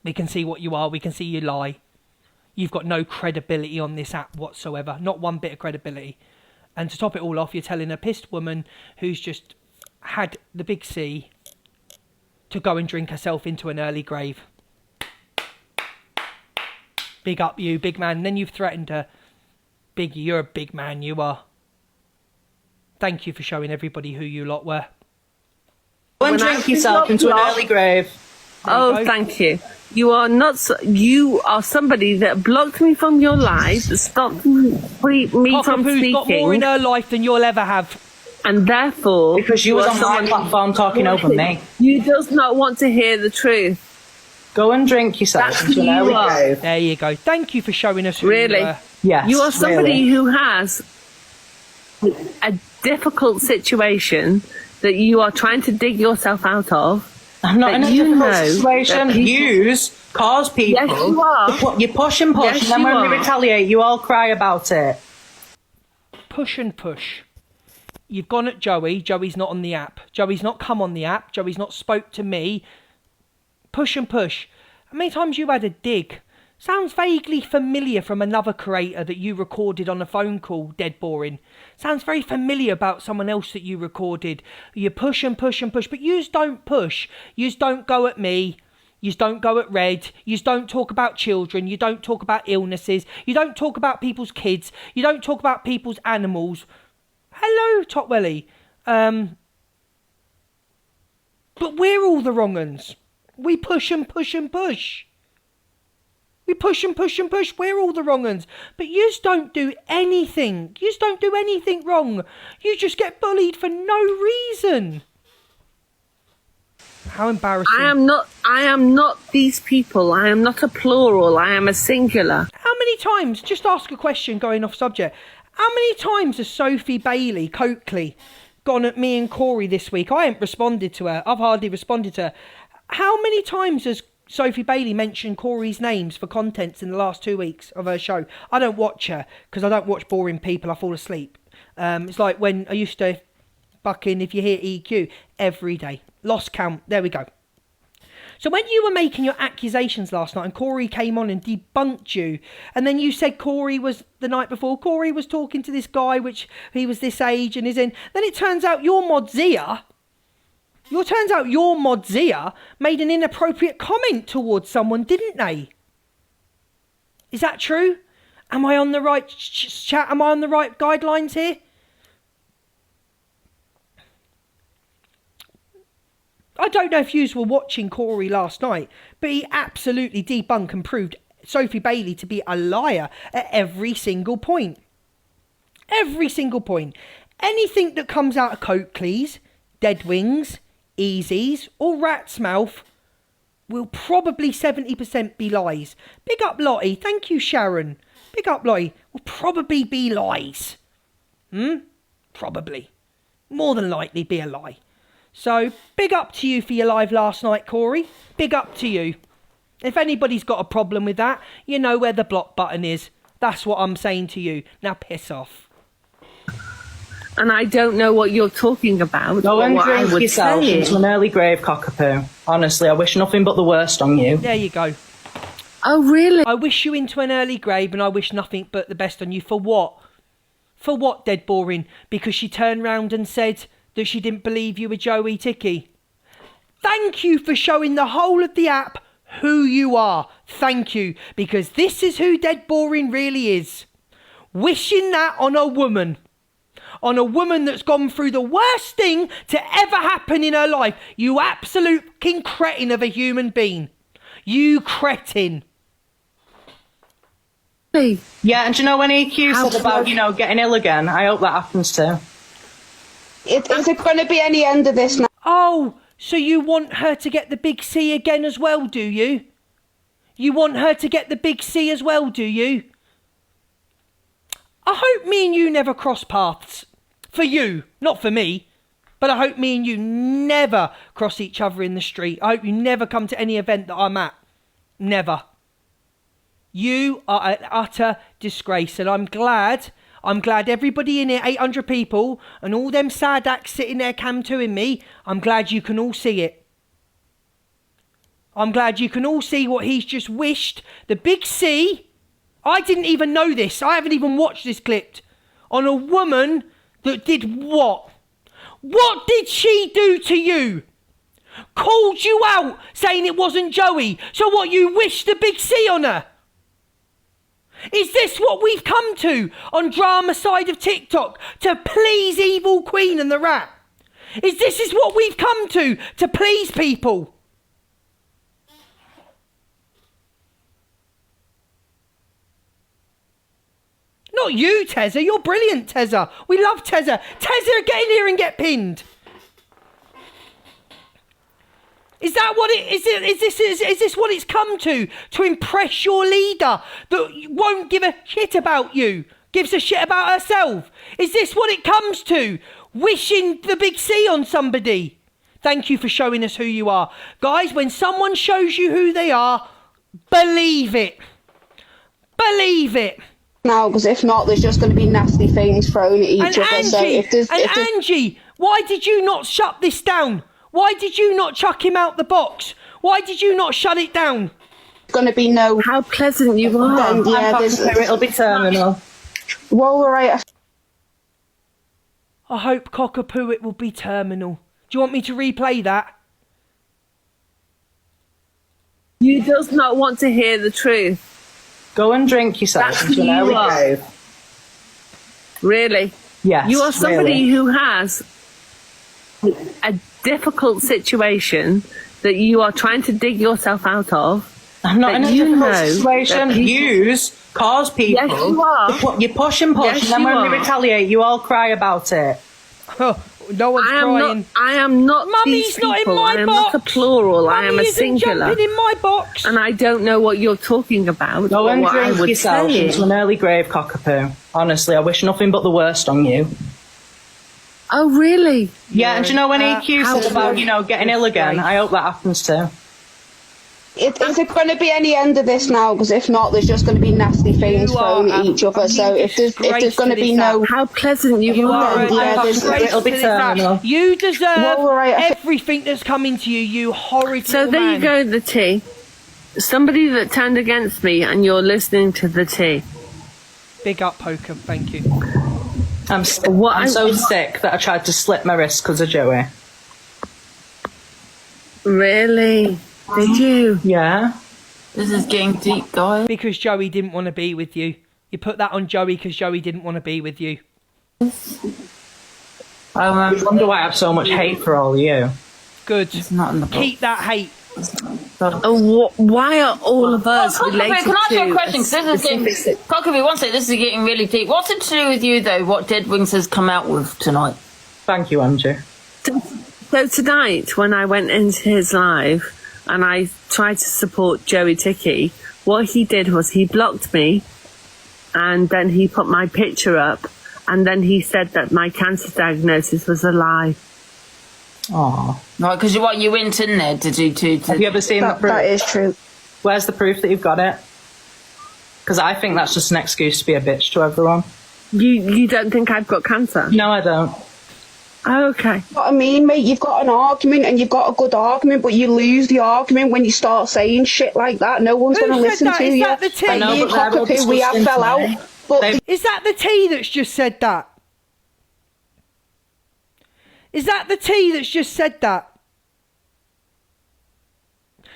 We can see what you are. We can see you lie. You've got no credibility on this app whatsoever. Not one bit of credibility. And to top it all off, you're telling a pissed woman who's just had the big C to go and drink herself into an early grave. Big up you, big man. And then you've threatened her. You're a big man, you are. Thank you for showing everybody who you lot were. Go and drink yourself into an early grave. Oh, thank you. You are not. You are somebody that blocked me from your life, that stopped me from speaking. Got more in her life than you'll ever have. And therefore, Because you was on my platform talking over me. You does not want to hear the truth. Go and drink yourself That's into who an early you are. grave. There you go. Thank you for showing us who Really? you were. Yes, You are somebody really. who has a difficult situation that you are trying to dig yourself out of. I'm not that in a you difficult know situation. that people- Use cause people. Yes, you are. You push and push, Yes, and then you when are. we retaliate, you all cry about it. Push and push. You've gone at Joey. Joey's not on the app. Joey's not come on the app. Joey's not spoke to me. Push and push. How many times you had a dig? Sounds vaguely familiar from another creator that you recorded on a phone call, Dead Boring. Sounds very familiar about someone else that you recorded. You push and push and push, but yous don't push. Yous don't go at me. Yous don't go at Red. Yous don't talk about children. You don't talk about illnesses. You don't talk about people's kids. You don't talk about people's animals. Hello, Totwelly. But we're all the wrong uns. We push and push and push. We push and push and push. We're all the wrong uns. But yous don't do anything. Yous don't do anything wrong. You just get bullied for no reason. How embarrassing. I am not these people. I am not a plural. I am a singular. How many times, just ask a question going off subject, how many times has Sophie Bailey, Coakley, gone at me and Corey this week? I ain't responded to her. I've hardly responded to her. How many times has Sophie Bailey mentioned Corey's names for contents in the last 2 weeks of her show? I don't watch her because I don't watch boring people. I fall asleep. It's like when I used to buck in if you hear EQ every day. Lost count. There we go. So when you were making your accusations last night and Corey came on and debunked you, and then you said Corey was, the night before, Corey was talking to this guy, which he was this age and is in, then it turns out your Modzia made an inappropriate comment towards someone, didn't they? Is that true? Am I on the right chat? Am I on the right guidelines here? I don't know if you were watching Corey last night, but he absolutely debunked and proved Sophie Bailey to be a liar at every single point. Every single point. Anything that comes out of Coakley's, Dead Wings, Easy's or Rat's Mouth will probably 70% be lies. Big up Lottie. Thank you, Sharon. Big up Lottie. Will probably be lies. Probably. More than likely be a lie. So, big up to you for your live last night, Corey. Big up to you. If anybody's got a problem with that, you know where the block button is. That's what I'm saying to you. Now piss off. And I don't know what you're talking about. Go and what I drink would yourself say. into an early grave, cockapoo. Honestly, I wish nothing but the worst on you. There you go. Oh, really? I wish you into an early grave and I wish nothing but the best on you. For what? For what, Dead Boring? Because she turned round and said that she didn't believe you were Joey Ticky. Thank you for showing the whole of the app who you are. Thank you. Because this is who Dead Boring really is. Wishing that on a woman. On a woman that's gone through the worst thing to ever happen in her life. You absolute fucking cretin of a human being. You cretin. Yeah, and do you know when EQ said about, getting ill again? I hope that happens too. Is it going to be any end of this now? Oh, so you want her to get the big C again as well, do you? You want her to get the big C as well, do you? I hope me and you never cross paths. For you, not for me. But I hope me and you never cross each other in the street. I hope you never come to any event that I'm at. Never. You are an utter disgrace, and I'm glad everybody in here, 800 people, and all them sad acts sitting there cam 2ing me, I'm glad you can all see it. I'm glad you can all see what he's just wished. The big C, I didn't even know this. I haven't even watched this clip. on a woman that did what? What did she do to you? Called you out saying it wasn't Joey. So what, you wished the big C on her? Is this what we've come to on Drama Side of TikTok? To please Evil Queen and the Rat? Is what we've come to please people? Not you, Tezza. You're brilliant, Tezza. We love Tezza. Tezza, get in here and get pinned. Is that what it is? Is this what it's come to impress your leader that won't give a shit about you, gives a shit about herself? Is this what it comes to? Wishing the big C on somebody? Thank you for showing us who you are, guys. When someone shows you who they are, believe it. Believe it. Now, because if not, there's just going to be nasty things thrown at each And other. Angie, So Angie, why did you not shut this down? Why did you not chuck him out the box? Why did you not shut it down? Going to be no. How pleasant you are. Then, yeah, It'll be terminal. Well, all right. I hope Cockapoo it will be terminal. Do you want me to replay that? You does not want to hear the truth. Go and drink yourself. That's into who an you early are. grave. Really? Yes. You are somebody really. who has a difficult situation that you are trying to dig yourself out of. I'm not in a difficult situation. that people- Use, cause people. Yes, you are. You push and push, Yes, and then you when are. we retaliate, you all cry about it. Oh, no one's crying. I am not Mummy's these not in people. my I am box. not a plural. I am Mummy a isn't singular. jumping in my box. And I don't know what you're talking about. Go or and what I drink would yourself say. into an early grave, Cockapoo. Honestly, I wish nothing but the worst on you. Oh, really? Yeah, and do you know when EQ how said about, getting ill again? I hope that happens too. Is it going to be any end of this now? Because if not, there's just going to be nasty things You thrown are at each other. a So if there's going to be no. How pleasant you, You are. are Yeah, a there's- disgrace it'll be to this house. terminal. You deserve Well, all right, everything that's coming to you, you horrid So little there man. you go, the tea. Somebody that turned against me, and you're listening to the tea. Big up, Poker. Thank you. I'm sick. What I'm I- so sick that I tried to slit my wrist because of Joey. Really? Did you? Yeah. This is getting deep, guys. Because Joey didn't want to be with you. You put that on Joey because Joey didn't want to be with you. I wonder why I have so much hate for all of you. Good. It's not in the book. Keep that hate. Why are all of us Cockapoo, related can I ask you a to question? 'Cause this is getting, Cockapoo, one second, this is getting really deep. What's it to do with you, though, what Dead Wings has come out with tonight? Thank you, Andrew. So tonight, when I went into his live and I tried to support Joey Ticky, what he did was he blocked me, and then he put my picture up, and then he said that my cancer diagnosis was a lie. Aww. Right, because you went in there, did you? Have you ever seen the proof? That is true. Where's the proof that you've got it? Because I think that's just an excuse to be a bitch to everyone. You don't think I've got cancer? No, I don't. Oh, okay. What I mean, mate, you've got an argument and you've got a good argument, but you lose the argument when you start saying shit like that. No one's Who going to said listen that? to Is you. that the tea? I know, Me and but they're all Cockapoo, we have disgusting fell to out. me. But Is that the T that's just said that? Is that the T that's just said that?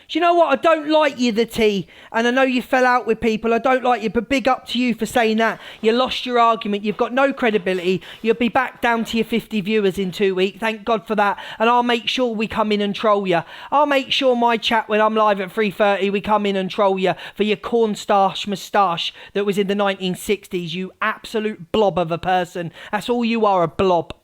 Do you know what? I don't like you, the T, and I know you fell out with people. I don't like you, but big up to you for saying that. You lost your argument. You've got no credibility. You'll be back down to your 50 viewers in 2 weeks. Thank God for that. And I'll make sure we come in and troll you. I'll make sure my chat when I'm live at 3:30, we come in and troll you for your cornstarch moustache that was in the 1960s. You absolute blob of a person. That's all you are, a blob.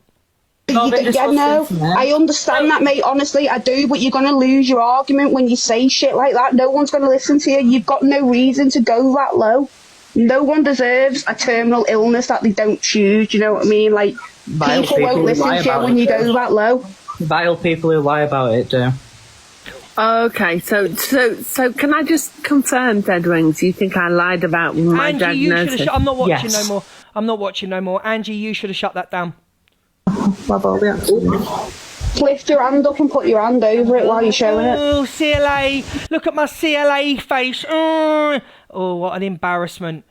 yeah, no, I understand that, mate. Honestly, I do. But you're going to lose your argument when you say shit like that. No one's going to listen to you. You've got no reason to go that low. No one deserves a terminal illness that they don't choose. Do you know what I mean? Like, people won't listen to you when you go that low. Vile people who lie about it do. Okay, so can I just confirm, Dead Wings? You think I lied about my Angie, you should have diagnosis? I'm not watching Yes. no more. I'm not watching no more. Angie, you should have shut that down. Lift your hand up and put your hand over it while you're showing it. Oh, CLA. Look at my CLA face. Oh, what an embarrassment.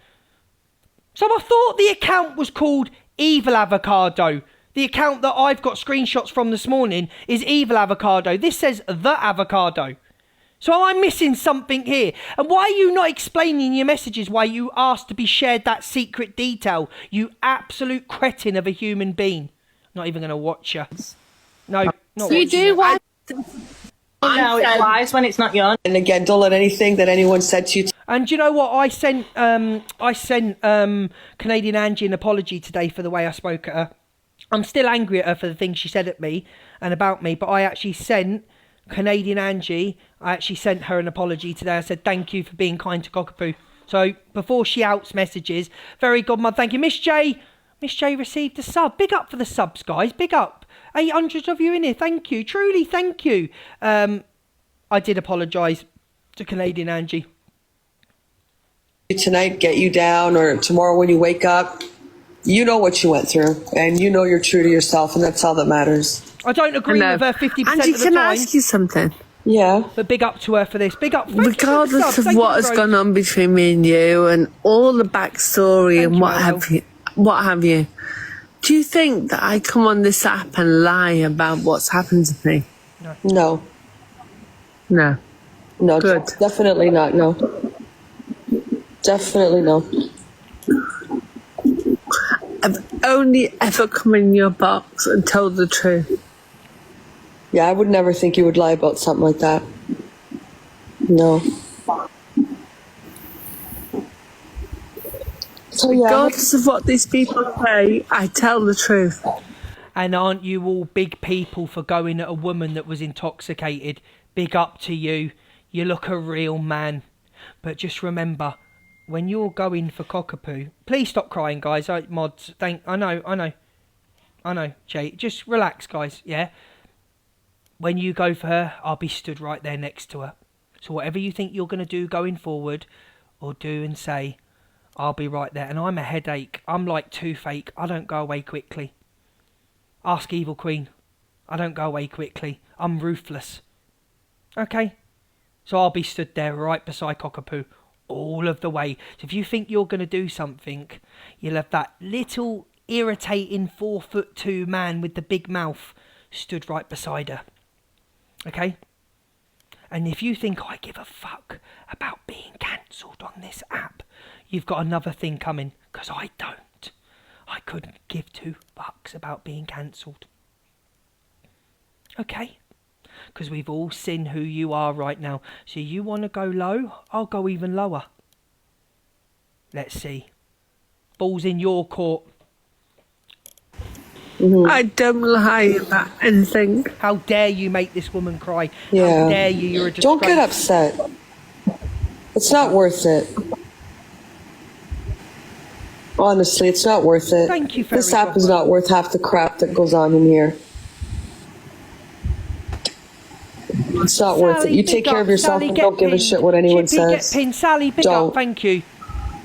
So I thought the account was called Evil Avocado. The account that I've got screenshots from this morning is Evil Avocado. This says The Avocado. So I'm missing something here. And why are you not explaining in your messages why you asked to be shared that secret detail? You absolute cretin of a human being. Not even going to watch you. No, not You watching do you. what? No, it's lies when it's not yours. And again, don't let anything that anyone said to you. And do you know what? I sent Canadian Angie an apology today for the way I spoke at her. I'm still angry at her for the things she said at me and about me, but I actually sent Canadian Angie, I actually sent her an apology today. I said, thank you for being kind to Cockapoo. So before she outs messages, very good, mum, thank you. Miss J received a sub. Big up for the subs, guys. Big up. 800 of you in here. Thank you. Truly, thank you. I did apologise to Canadian Angie. Tonight, get you down, or tomorrow when you wake up, you know what you went through, and you know you're true to yourself, and that's all that matters. I don't agree with her 50% Angie, of the can time. I ask you something? Yeah. But big up to her for this. Big up. Regardless of what has gone on between me and you, and all the backstory and what have you, do you think that I come on this app and lie about what's happened to me? No. No. No. Good. Definitely not. No. Definitely no. I've only ever come in your box and told the truth. Yeah, I would never think you would lie about something like that. No. So yeah. Regardless of what these people say, I tell the truth. And aren't you all big people for going at a woman that was intoxicated? Big up to you. You look a real man. But just remember, when you're going for Cockapoo, please stop crying, guys. Mods, I know, Jay. Just relax, guys, yeah? When you go for her, I'll be stood right there next to her. So whatever you think you're going to do going forward, or do and say, I'll be right there. And I'm a headache. I'm like toothache. I don't go away quickly. Ask Evil Queen. I don't go away quickly. I'm ruthless. Okay? So I'll be stood there right beside Cockapoo all of the way. So if you think you're going to do something, you'll have that little irritating 4'2" man with the big mouth stood right beside her. Okay? And if you think I give a fuck about being cancelled on this app, you've got another thing coming, because I don't. I couldn't give 2 fucks about being cancelled. Okay? Because we've all seen who you are right now. So you want to go low? I'll go even lower. Let's see. Ball's in your court. Mm-hmm. I don't lie about anything. How dare you make this woman cry? Yeah. How dare you? You're a disgrace. Don't get upset. It's not worth it. Honestly, it's not worth it. Thank you very This app is not worth half the crap that goes on in here. It's not worth it. You take care of yourself and don't give a shit what anyone says. Get pinned. Sally, big up. Thank you.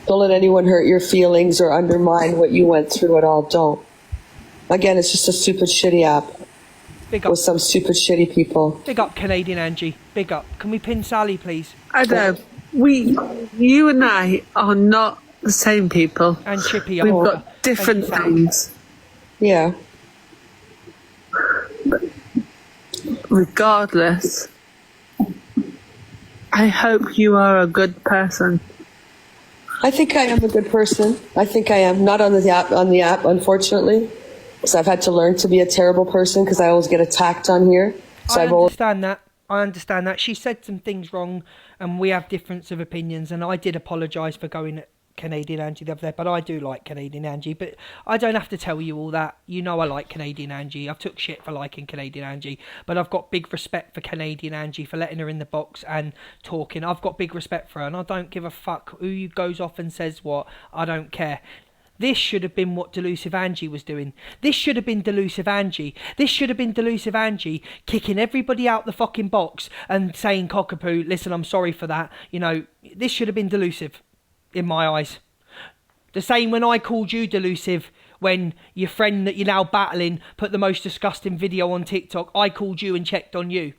Don't let anyone hurt your feelings or undermine what you went through at all. Don't. Again, it's just a stupid, shitty app. Big up. With some stupid, shitty people. Big up, Canadian Angie. Big up. Can we pin Sally, please? I know. You and I are not the same people. And Chippy. We've got different things. Yeah. But regardless, I hope you are a good person. I think I am a good person. I think I am. Not on the app, unfortunately. Because I've had to learn to be a terrible person because I always get attacked on here. So I understand that. She said some things wrong and we have difference of opinions, and I did apologise for going at Canadian Angie the other day, but I do like Canadian Angie. But I don't have to tell you all that. You know I like Canadian Angie. I've took shit for liking Canadian Angie, but I've got big respect for Canadian Angie for letting her in the box and talking. I've got big respect for her, and I don't give a fuck who goes off and says what. I don't care. This should have been what Delusive Angie was doing. This should have been Delusive Angie. This should have been Delusive Angie kicking everybody out the fucking box and saying, Cockapoo, listen, I'm sorry for that. You know, this should have been Delusive, in my eyes. The same when I called you Delusive, when your friend that you're now battling put the most disgusting video on TikTok. I called you and checked on you.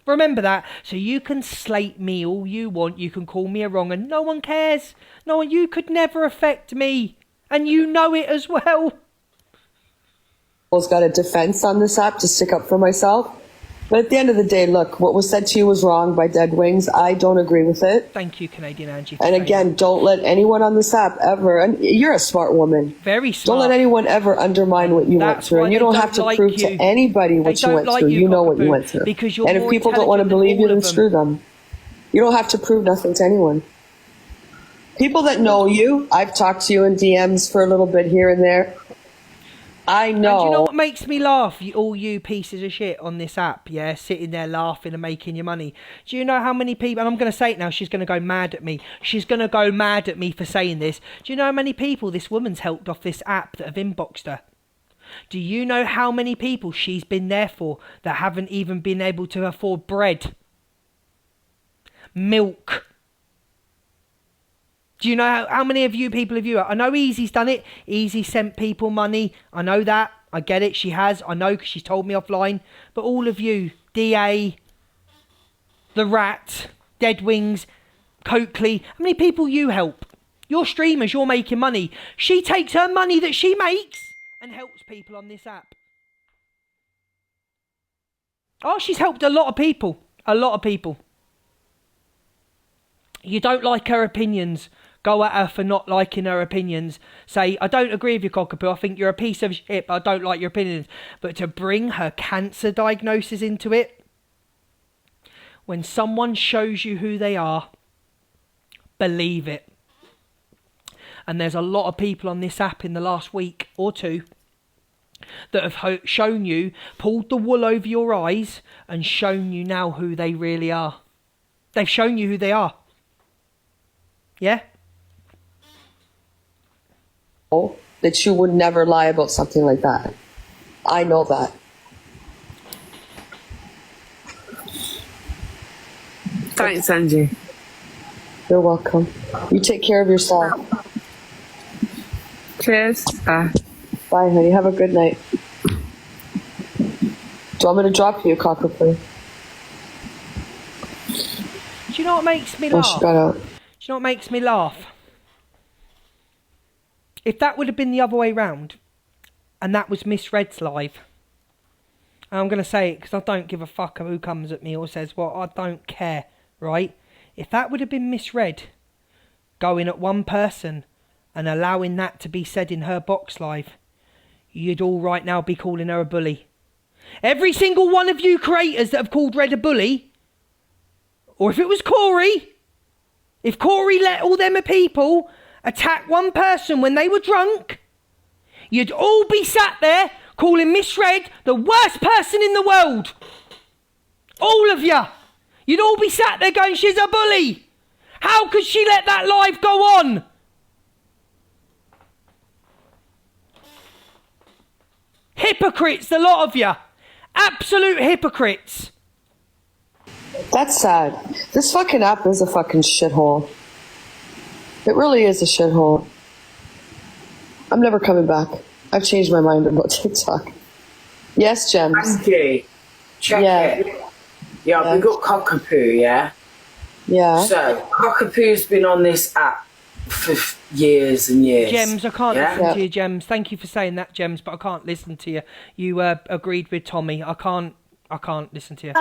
Remember that. So you can slate me all you want. You can call me a wrong, and no one cares. No one. You could never affect me. And you know it as well. I've got a defense on this app to stick up for myself. But at the end of the day, look, what was said to you was wrong by Dead Wings. I don't agree with it. Thank you, Canadian Angie. And again, don't let anyone on this app ever, and you're a smart woman. Very smart. Don't let anyone ever undermine what you went through. And you don't have to prove to anybody what you went through. You know what you went through. Because you're and if more people don't want to intelligent believe you, than all then of screw them. You don't have to prove nothing to anyone. People that know you, I've talked to you in DMs for a little bit here and there. I know. And do you know what makes me laugh? All you pieces of shit on this app, yeah, sitting there laughing and making your money. Do you know how many people, and I'm going to say it now, she's going to go mad at me. She's going to go mad at me for saying this. Do you know how many people this woman's helped off this app that have inboxed her? Do you know how many people she's been there for that haven't even been able to afford bread? Milk. Do you know how many of you people have you? I know Easy's done it. Easy sent people money. I know that. I get it. She has. I know because she's told me offline. But all of you, DA, The Rat, Dead Wings, Coakley, how many people you help? You're streamers. You're making money. She takes her money that she makes and helps people on this app. Oh, she's helped a lot of people. A lot of people. You don't like her opinions. Go at her for not liking her opinions. Say, I don't agree with you, Cockapoo. I think you're a piece of shit, but I don't like your opinions. But to bring her cancer diagnosis into it, when someone shows you who they are, believe it. And there's a lot of people on this app in the last week or two that have shown you, pulled the wool over your eyes and shown you now who they really are. They've shown you who they are. Yeah? That you would never lie about something like that. I know that. Thanks, Angie. You're welcome. You take care of yourself. Cheers. Bye. Bye, honey. Have a good night. Do you want me to drop you, Cockapoo? Do you know what makes me Oh, laugh? she got out. Do you know what makes me laugh? If that would have been the other way round, and that was Miss Red's live, and I'm going to say it because I don't give a fuck who comes at me or says what, I don't care, right? If that would have been Miss Red going at one person and allowing that to be said in her box live, you'd all right now be calling her a bully. Every single one of you creators that have called Red a bully, or if it was Corey, if Corey let all them people attack one person when they were drunk, you'd all be sat there calling Miss Red the worst person in the world. All of you. You'd all be sat there going, she's a bully. How could she let that live go on? Hypocrites, the lot of you. Absolute hypocrites. That's sad. This fucking app is a fucking shithole. It really is a shithole. I'm never coming back. I've changed my mind about TikTok. Yes, Gems. Angie, check it. Yeah, we got Cockapoo, yeah? Yeah. So, Cockapoo's been on this app for years and years. Gems, I can't listen to you, Gems. Thank you for saying that, Gems, but I can't listen to you. You agreed with Tommy. I can't listen to you.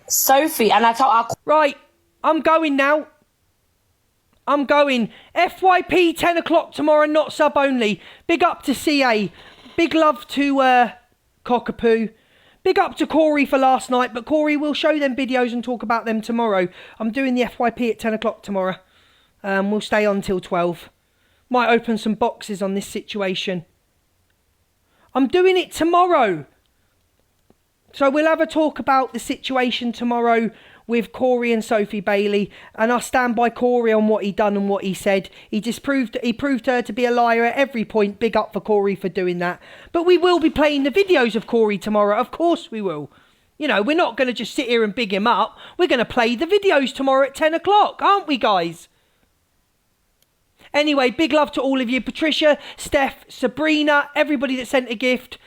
Sophie, and I told her... Right, I'm going now. I'm going. FYP 10 o'clock tomorrow, not sub only. Big up to CA. Big love to Cockapoo. Big up to Corey for last night, but Corey will show them videos and talk about them tomorrow. I'm doing the FYP at 10 o'clock tomorrow. We'll stay on till 12. Might open some boxes on this situation. I'm doing it tomorrow. So we'll have a talk about the situation tomorrow with Corey and Sophie Bailey, and I stand by Corey on what he done and what he said. He proved her to be a liar at every point. Big up for Corey for doing that. But we will be playing the videos of Corey tomorrow. Of course we will. You know, we're not going to just sit here and big him up. We're going to play the videos tomorrow at 10 o'clock, aren't we, guys? Anyway, big love to all of you. Patricia, Steph, Sabrina, everybody that sent a gift.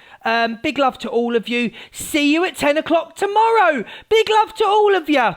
Big love to all of you. See you at 10 o'clock tomorrow. Big love to all of you.